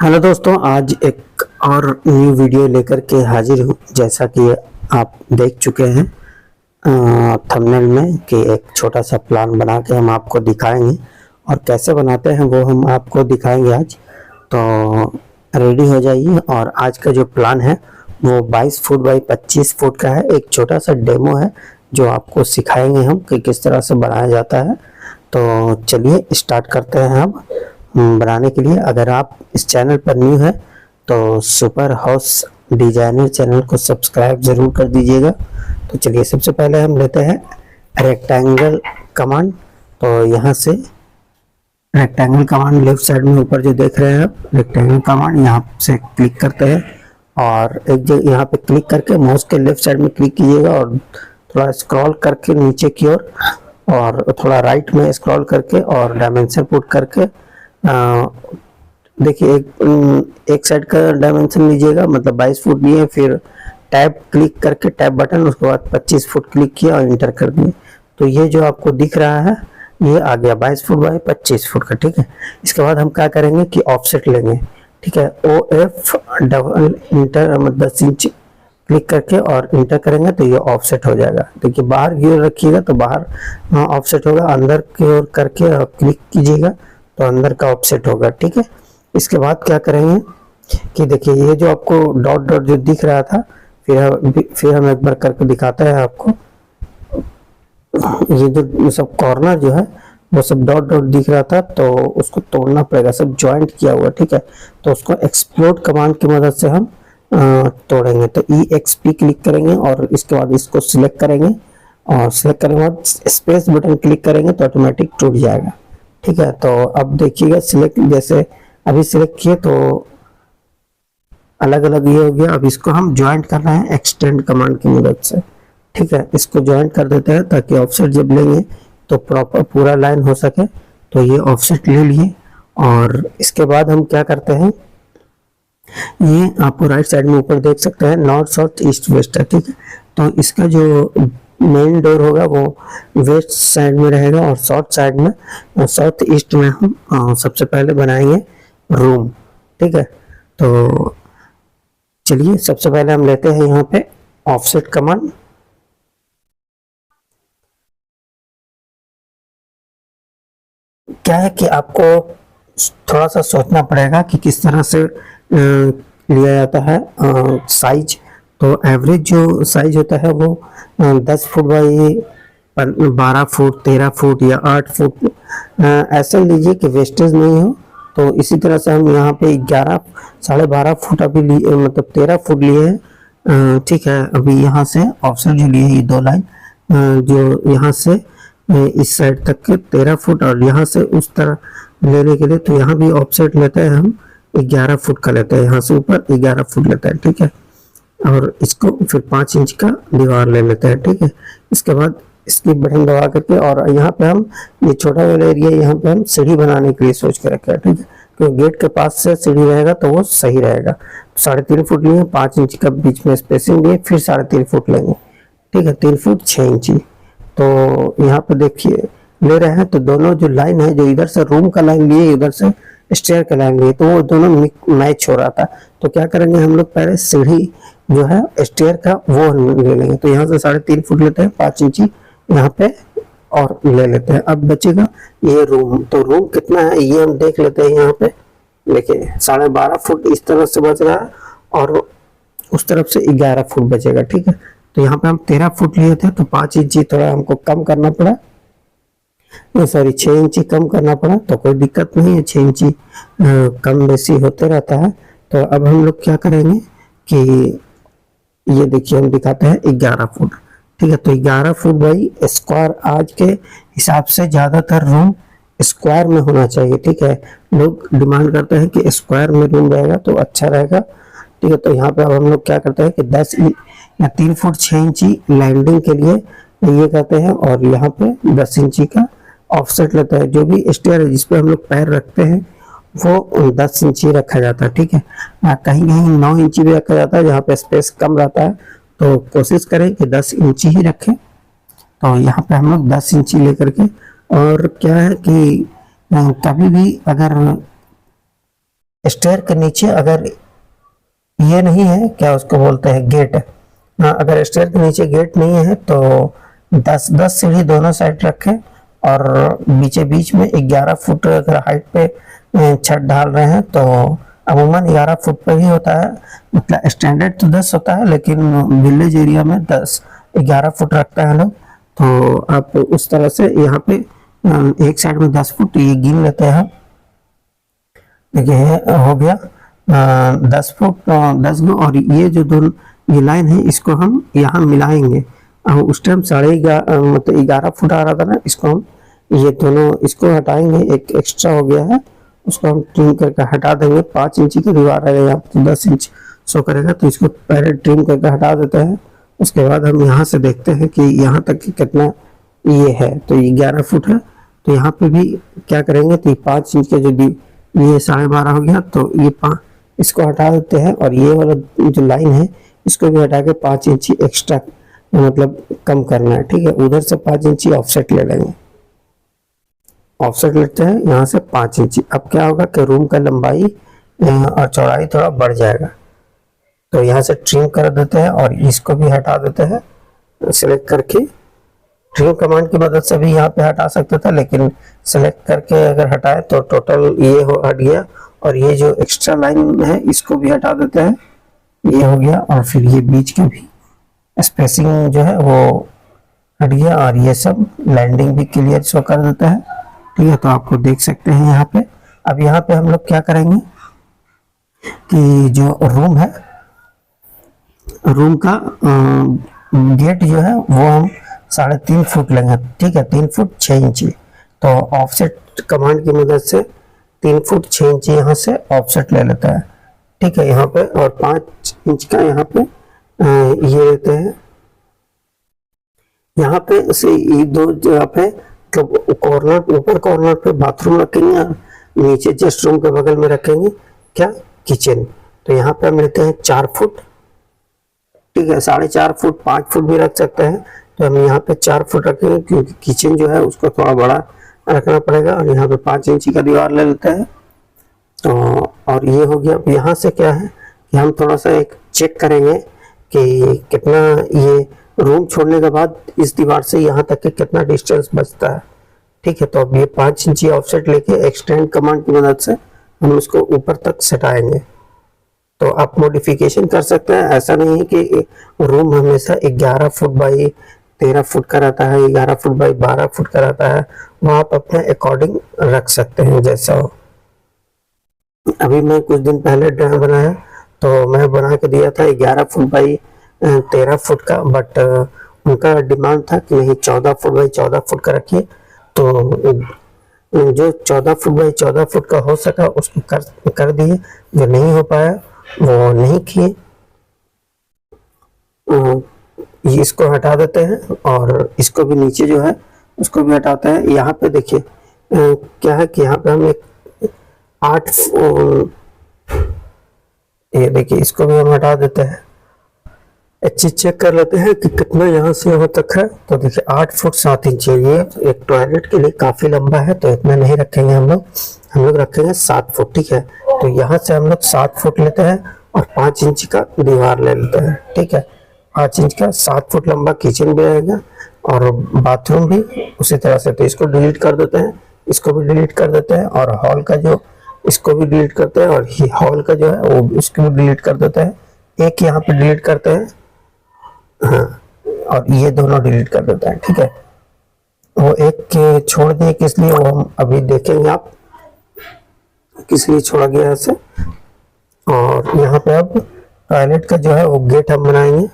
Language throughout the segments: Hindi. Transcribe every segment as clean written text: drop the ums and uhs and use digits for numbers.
हेलो दोस्तों, आज एक और न्यू वीडियो लेकर के हाजिर हूँ। जैसा कि आप देख चुके हैं थंबनेल में कि एक छोटा सा प्लान बना के हम आपको दिखाएंगे और कैसे बनाते हैं वो हम आपको दिखाएंगे आज। तो रेडी हो जाइए। और आज का जो प्लान है वो 22 फुट बाई 25 फुट का है। एक छोटा सा डेमो है जो आपको सिखाएंगे हम कि किस तरह से बनाया जाता है। तो चलिए स्टार्ट करते हैं अब बनाने के लिए। अगर आप इस चैनल पर न्यू है तो सुपर हाउस डिजाइनर चैनल को सब्सक्राइब जरूर कर दीजिएगा। तो चलिए सबसे पहले हम लेते हैं रेक्टेंगल कमांड। तो यहाँ से रेक्टेंगल कमांड लेफ्ट साइड में ऊपर जो देख रहे हैं आप रेक्टेंगल कमांड, यहाँ से क्लिक करते हैं और एक जगह यहाँ पे क्लिक करके माउस के लेफ्ट साइड में क्लिक कीजिएगा और थोड़ा स्क्रॉल करके नीचे की ओर और थोड़ा राइट में स्क्रॉल करके और डायमेंशन पुट करके देखिए एक साइड का डायमेंशन लीजिएगा, मतलब 22 फुट लिए। फिर टैब क्लिक करके टैब बटन, उसके बाद 25 फुट क्लिक किया और इंटर कर दिए। तो ये जो आपको दिख रहा है ये आ गया 22 फुट बाई 25 फुट का। ठीक है, इसके बाद हम क्या करेंगे कि ऑफसेट लेंगे। ठीक है, OF double inter 10 inch click करके और इंटर करेंगे तो ये ऑफसेट हो जाएगा। देखिए बाहर की ओर रखिएगा तो बाहर ऑफसेट होगा, अंदर की ओर करके क्लिक कीजिएगा तो अंदर का ऑफसेट होगा। ठीक है, इसके बाद क्या करेंगे कि देखिए ये जो आपको डॉट डॉट जो दिख रहा था, फिर हम एक बार करके दिखाते हैं आपको। ये जो सब कॉर्नर जो है वो सब डॉट डॉट दिख रहा था तो उसको तोड़ना पड़ेगा, सब ज्वाइंट किया हुआ। ठीक है, तो उसको एक्सप्लोड कमांड की मदद से हम तोड़ेंगे। तो EXP क्लिक करेंगे और इसके बाद इसको सिलेक्ट करेंगे और सिलेक्ट करने के बाद स्पेस बटन क्लिक करेंगे तो ऑटोमेटिक टूट जाएगा। ठीक है, तो अब देखिएगा सिलेक्ट, जैसे अभी सिलेक्ट किए तो अलग अलग ये हो गया। अब इसको हम ज्वाइंट करना है एक्सटेंड कमांड की मदद से। ठीक है, इसको ज्वाइंट कर देते हैं ताकि ऑफसेट जब लेंगे तो प्रॉपर पूरा लाइन हो सके। तो ये ऑफसेट ले लिए और इसके बाद हम क्या करते हैं, ये आपको राइट साइड में ऊपर देख सकते हैं नॉर्थ साउथ ईस्ट वेस्ट है। ठीक है, तो इसका जो मेन डोर होगा वो वेस्ट साइड में रहेगा और साउथ साइड में साउथ ईस्ट में हम सबसे पहले बनाएंगे रूम। ठीक है, तो चलिए सबसे पहले हम लेते हैं यहाँ पे ऑफसेट कमांड। क्या है कि आपको थोड़ा सा सोचना पड़ेगा कि किस तरह से लिया जाता है साइज। तो एवरेज जो साइज होता है वो 10 फुट बाई 12 फुट 13 फुट या 8 फुट ऐसा लीजिए कि वेस्टेज नहीं हो। तो इसी तरह से हम यहाँ पे 11 साढ़े 12 फुट अभी लिए, मतलब 13 फुट लिए हैं। ठीक है, अभी यहाँ से ऑफसेट जो लिए ये दो लाइन जो यहाँ से इस साइड तक के 13 फुट और यहाँ से उस तरह लेने के लिए तो यहाँ भी ऑफसेट लेते हैं हम 11 फुट का लेते हैं, यहाँ से ऊपर 11 फुट लेते हैं। ठीक है, और इसको फिर 5 इंच का दीवार ले लेते हैं। ठीक है, इसके बाद इसकी बटन दबा करके और यहाँ पे हम ये छोटा वाला एरिया यहाँ पे हम सीढ़ी बनाने के लिए सोच के रखे हैं। ठीक है, क्योंकि गेट के पास से सीढ़ी रहेगा तो वो सही रहेगा। 3.5 फुट लिए, 5 इंच का बीच में स्पेसिंग लिए, फिर 3.5 फुट लेंगे। ठीक है, 3 फुट 6 इंची। तो यहाँ पे देखिए ले रहे हैं तो दोनों जो लाइन है, जो इधर से रूम का लाइन लिए उधर से स्टेयर का लाइन लिए, तो वो दोनों मैच हो रहा था। तो क्या करेंगे हम लोग, पहले सीढ़ी जो है स्टेयर का वो ले लेंगे। तो यहाँ से 3.5 फुट लेते हैं, 5 इंची यहाँ पे और ले लेते हैं। अब बचेगा ये रूम। तो रूम कितना है ये हम देख लेते हैं। यहाँ पे देखिए 12.5 फुट इस तरफ से बच रहा है और उस तरफ से 11 फुट बचेगा। ठीक है, तो यहाँ पे हम 13 फुट लिए थे तो 5 इंची थोड़ा हमको कम करना पड़ा, सॉरी 6 इंची कम करना पड़ा। तो कोई दिक्कत नहीं है, 6 इंची कम बेसी होते रहता है। तो अब हम लोग क्या करेंगे कि ये देखिए हम दिखाते हैं 11 फुट। ठीक है, तो 11 फुट बाई स्क्वायर आज के हिसाब से ज्यादातर रूम स्क्वायर में होना चाहिए। ठीक है, लोग डिमांड करते हैं कि स्क्वायर में रूम रहेगा तो अच्छा रहेगा। ठीक है, तो यहाँ पे अब हम लोग क्या करते हैं कि 10 या 3 फुट 6 इंची लैंडिंग के लिए ये करते हैं और यहाँ पे 10 इंची का ऑफसेट लेते हैं। जो भी स्टेयर है जिसपे हम लोग पैर रखते हैं वो 10 इंची रखा जाता है। ठीक है, कहीं कहीं 9 इंची भी रखा जाता है जहाँ पे स्पेस कम रहता है। तो कोशिश करें कि 10 इंची ही रखें। तो यहाँ पे हम लोग 10 इंची लेकर के, और क्या है कि कभी भी अगर स्टेयर के नीचे अगर ये नहीं है, क्या उसको बोलते हैं, गेट, हाँ, अगर स्टेयर के नीचे गेट नहीं है तो 10 सीढ़ी दोनों साइड रखें और बीचे बीच में 11 फुट अगर हाइट पे छत डाल रहे हैं तो अमूमन 11 फुट पे ही होता है, मतलब स्टैंडर्ड तो 10 होता है लेकिन विलेज एरिया में 11 फुट रखता है लोग। तो आप उस तरह से यहाँ पे एक साइड में 10 फुट ये गिन लेते हैं। देखिए हो गया 10 फुट 10 गो, और ये जो दोनों ये लाइन है इसको हम यहाँ मिलाएंगे। उस टाइम 11.5 मतलब 11 फुट आ रहा था ना, इसको हम ये दोनों इसको हटाएंगे, एक एक्स्ट्रा हो गया है उसको हम ट्रिम करके हटा देंगे। 5 इंची की दीवार है यहाँ तो 10 इंच शो करेगा, तो इसको पहले ट्रिम करके हटा देते हैं। उसके बाद हम यहाँ से देखते हैं कि यहाँ तक कितना ये है, तो ये 11 फुट है। तो यहाँ पे भी क्या करेंगे, तो 5 इंच के जो ये 12.5 हो गया, तो ये इसको हटा देते हैं और ये वाला जो लाइन है इसको भी हटा के 5 इंची एक्स्ट्रा मतलब कम करना है, ठीक है। उधर से 5 इंची ऑफसेट ले लेंगे, ऑफसेट लेते हैं यहाँ से 5 इंची। अब क्या होगा कि रूम का लंबाई और चौड़ाई थोड़ा बढ़ जाएगा, तो यहाँ से ट्रिम कर देते हैं और इसको भी हटा देते हैं सिलेक्ट करके। ट्रिम कमांड की मदद से भी यहाँ पे हटा सकते थे, लेकिन सेलेक्ट करके अगर हटाए तो टोटल ये हट गया। और ये जो एक्स्ट्रा लाइन है इसको भी हटा देते हैं, ये हो गया। और फिर ये बीच का भी स्पेसिंग जो है वो हट गया, और ये सब लैंडिंग भी क्लियर शो कर देता है, ठीक है। तो आपको देख सकते हैं यहाँ पे। अब यहाँ पे हम लोग क्या करेंगे कि जो रूम है, रूम का गेट जो है वो हम 3.5 फुट लेंगे, ठीक है। 3 फुट 6 इंची, तो ऑफसेट कमांड की मदद से 3 फुट 6 इंची यहाँ से ऑफसेट ले लेता है, ठीक है, यहाँ पे। और 5 इंच का यहाँ पे ये लेते हैं, यहाँ पे से ये दो जगह पे मतलब कॉर्नर, ऊपर कॉर्नर पे बाथरूम रखेंगे, नीचे जस्ट रूम के बगल में रखेंगे क्या, किचन। तो यहाँ पे हम लेते हैं 4 फुट, ठीक है। 4.5 फुट 5 फुट भी रख सकते हैं, तो हम यहाँ पे 4 फुट रखेंगे क्योंकि किचन जो है उसको थोड़ा बड़ा रखना पड़ेगा। और यहाँ पे 5 इंची का दीवार ले लेते हैं। तो और ये हो गया। अब यहाँ से क्या है कि हम थोड़ा सा एक चेक करेंगे कि कितना ये रूम छोड़ने के बाद इस दीवार से यहाँ तक के कितना डिस्टेंस बचता है, ठीक है। तो अब ये 5 इंची ऑफसेट लेके एक्सटेंड कमांड की मदद से हम इसको ऊपर तक सटाएंगे। तो आप मॉडिफिकेशन कर सकते हैं, ऐसा नहीं है कि रूम हमेशा 11 फुट बाई 13 फुट का रहता है, 11 फुट बाई 12 फुट का रहता है, वो आप अपने अकॉर्डिंग रख सकते हैं जैसा हो। अभी मैं कुछ दिन पहले ड्राइंग बनाया तो मैं बना के दिया था 11 फुट बाई 13 फुट का, बट उनका डिमांड था कि नहीं 14 फुट बाई 14 फुट का रखिए। तो जो 14 फुट बाई 14 फुट का हो सका उसको कर दिए, जो नहीं हो पाया वो नहीं किए। इसको हटा देते हैं और इसको भी नीचे जो है उसको भी हटाते हैं। यहाँ पे देखिए क्या है कि यहाँ पे हम एक 8 ये देखिए इसको भी हम हटा देते हैं। अच्छी चेक कर लेते हैं कि कितना यहाँ से यहाँ तक है। तो देखिए 8 फुट 7 इंच ये एक टॉयलेट के लिए काफी लंबा है, तो इतना नहीं रखेंगे हम लोग रखेंगे 7 फुट, ठीक है। तो यहाँ से हम लोग 7 फुट लेते हैं और 5 इंच का दीवार ले लेते हैं, ठीक है। 5 इंच का 7 फुट लंबा किचन भी रहेगा और बाथरूम भी उसी तरह से। तो इसको डिलीट कर देते हैं, इसको भी डिलीट कर देते हैं, और हॉल का जो इसको भी डिलीट करते हैं, और हॉल का जो है वो इसको भी डिलीट कर देते हैं। एक यहाँ पे डिलीट करते हैं, हाँ, और ये दोनों डिलीट कर देते हैं, ठीक है। वो एक छोड़ दिए किस लिए, वो हम अभी देखेंगे आप किस लिए छोड़ा गया ऐसे। और यहाँ पे अब टॉयलेट का जो है वो गेट हम बनाएंगे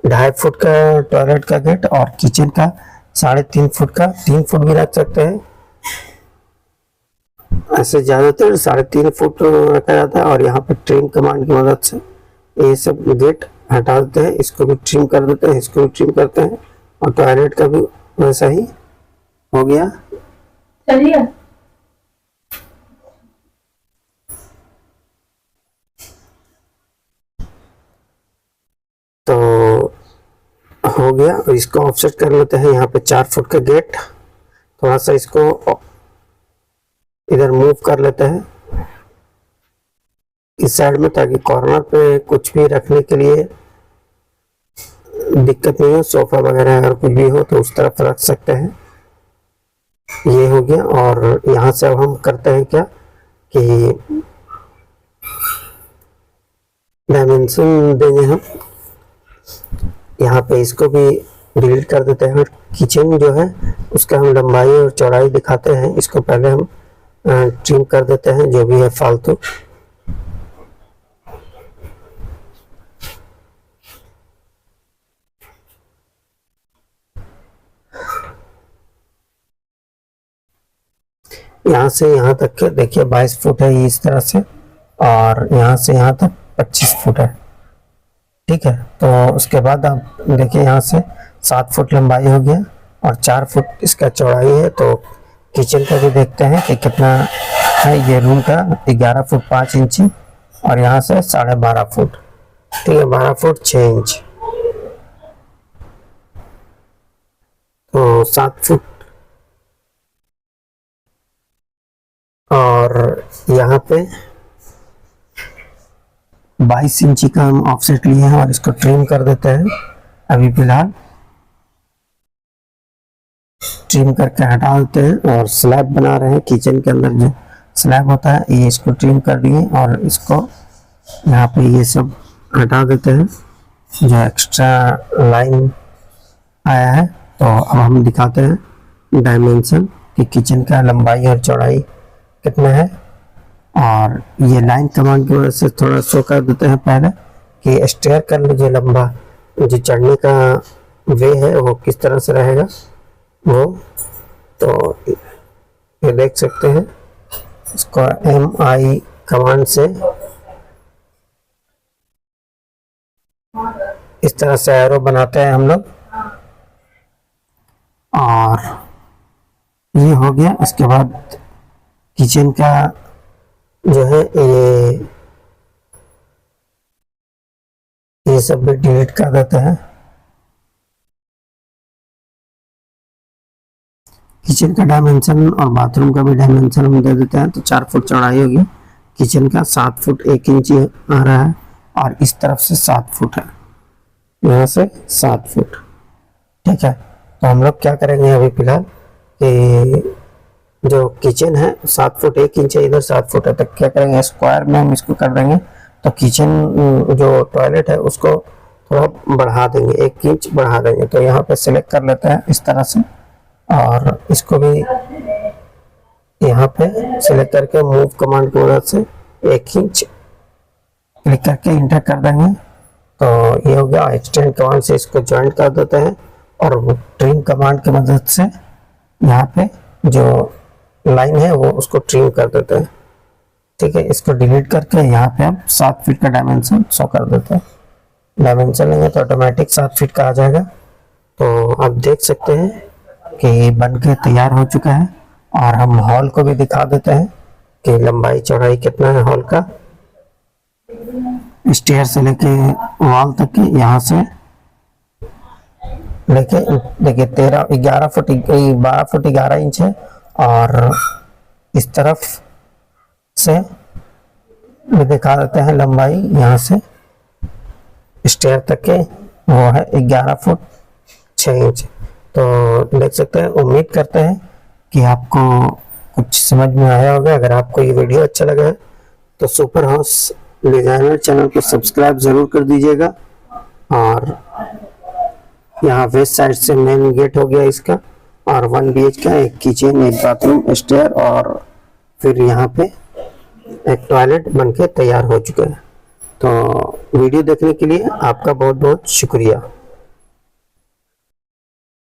2.5 फुट का टॉयलेट का गेट, और किचन का 3.5 फुट का, 3 फुट भी रख सकते हैं। ऐसे ज्यादातर 3.5 फुट रखा जाता है। और यहाँ पे ट्रिम कमांड की मदद से ये सब गेट हटा देते हैं, इसको भी ट्रिम कर देते हैं, इसको भी ट्रिम करते हैं, और टॉयलेट का भी वैसा ही हो गया। चलिए तो हो गया। और इसको ऑफसेट कर लेते हैं। यहाँ पे 4 फुट का गेट, थोड़ा सा इसको इधर मूव कर लेते हैं इस साइड में, ताकि कॉर्नर पे कुछ भी रखने के लिए दिक्कत नहीं हो। सोफा वगैरह अगर कुछ भी हो तो उस तरफ रख सकते हैं। ये हो गया। और यहाँ से अब हम करते हैं क्या कि डायमेंशन देंगे हम यहाँ पे, इसको भी डिलीट कर देते हैं। और किचन जो है उसका हम लंबाई और चौड़ाई दिखाते हैं। इसको पहले हम ट्रिम कर देते हैं जो भी है फालतू। यहाँ से यहाँ तक के देखिए 22 फुट है इस तरह से, और यहाँ से यहाँ तक 25 फुट है। ठीक है, तो उसके बाद आप देखिए यहाँ से 7 फुट लंबाई हो गया और 4 फुट इसका चौड़ाई है। तो किचन का भी देखते हैं कि कितना है। ये रूम का 11 फुट 5 इंच और यहाँ से 12.5 फुट। ठीक है, 12 फुट 6 इंच, तो 7 फुट। और यहाँ पे 22 इंची का हम ऑफसेट लिए हैं और इसको ट्रिम कर देते हैं। अभी फिलहाल ट्रिम करके हटा देते हैं और स्लैब बना रहे हैं। किचन के अंदर जो स्लैब होता है ये इसको ट्रिम कर दिए और इसको यहाँ पे ये सब हटा देते हैं जो एक्स्ट्रा लाइन आया है। तो अब हम दिखाते हैं डायमेंशन कि किचन का लंबाई और चौड़ाई कितना है। और ये लाइन कमांड की वजह से थोड़ा शो कर देते हैं पहले कि स्टेयर कर लीजिए, लंबा जो चढ़ने का वे है वो किस तरह से रहेगा वो। तो ये देख सकते हैं, इसको MI कमांड से इस तरह से एरो बनाते हैं हम लोग। और ये हो गया। इसके बाद किचन का जो है ये सब भी डिलीट कर देते हैं। किचन का डायमेंशन और बाथरूम का भी डायमेंशन हम दे देते हैं। तो 4 फुट चौड़ाई होगी किचन का, 7 फुट 1 इंच आ रहा है और इस तरफ से 7 फुट है, यहाँ से 7 फुट। ठीक है, तो हम लोग क्या करेंगे अभी फिलहाल कि जो किचन है 7 फुट 1 इंच है, इधर 7 फुट है, तो क्या करेंगे स्क्वायर में हम इसको कर देंगे। तो किचन जो टॉयलेट है उसको थोड़ा बढ़ा देंगे, 1 इंच बढ़ा देंगे। तो यहाँ पे सिलेक्ट कर लेते हैं इस तरह से और इसको भी यहाँ पे सिलेक्ट करके मूव कमांड की मदद से 1 इंच क्लिक करके इंटर कर देंगे। तो ये हो गया। एक्सटेंड कमांड से इसको ज्वाइंट कर देते हैं और ट्रिम कमांड की मदद से यहाँ पे जो लाइन है वो उसको ट्रिम कर देते हैं। ठीक है, इसको डिलीट करके यहाँ पे हम 7 फीट का डायमेंशन शो कर देते हैं। डायमेंशन लेंगे तो ऑटोमेटिक 7 फीट का आ जाएगा। तो आप देख सकते हैं कि बन के तैयार हो चुका है। और हम हॉल को भी दिखा देते हैं कि लंबाई चौड़ाई कितना है हॉल का। स्टेयर से लेके वॉल तक के, यहाँ से लेके देखिए 11 फुट 12 फुट 11 इंच है। और इस तरफ से भी दिखा देते हैं लंबाई, यहाँ से स्टेयर तक के वो है 11 फुट 6 इंच। तो देख सकते हैं। उम्मीद करते हैं कि आपको कुछ समझ में आया होगा। अगर आपको ये वीडियो अच्छा लगा है तो सुपर हाउस डिजाइनर चैनल को सब्सक्राइब जरूर कर दीजिएगा। और यहाँ वेस्ट साइड से मेन गेट हो गया इसका, और 1 BH का एक किचन, एक बाथरूम, स्टेयर और फिर यहाँ पे एक टॉयलेट बनके तैयार हो चुका है। तो वीडियो देखने के लिए आपका बहुत बहुत शुक्रिया।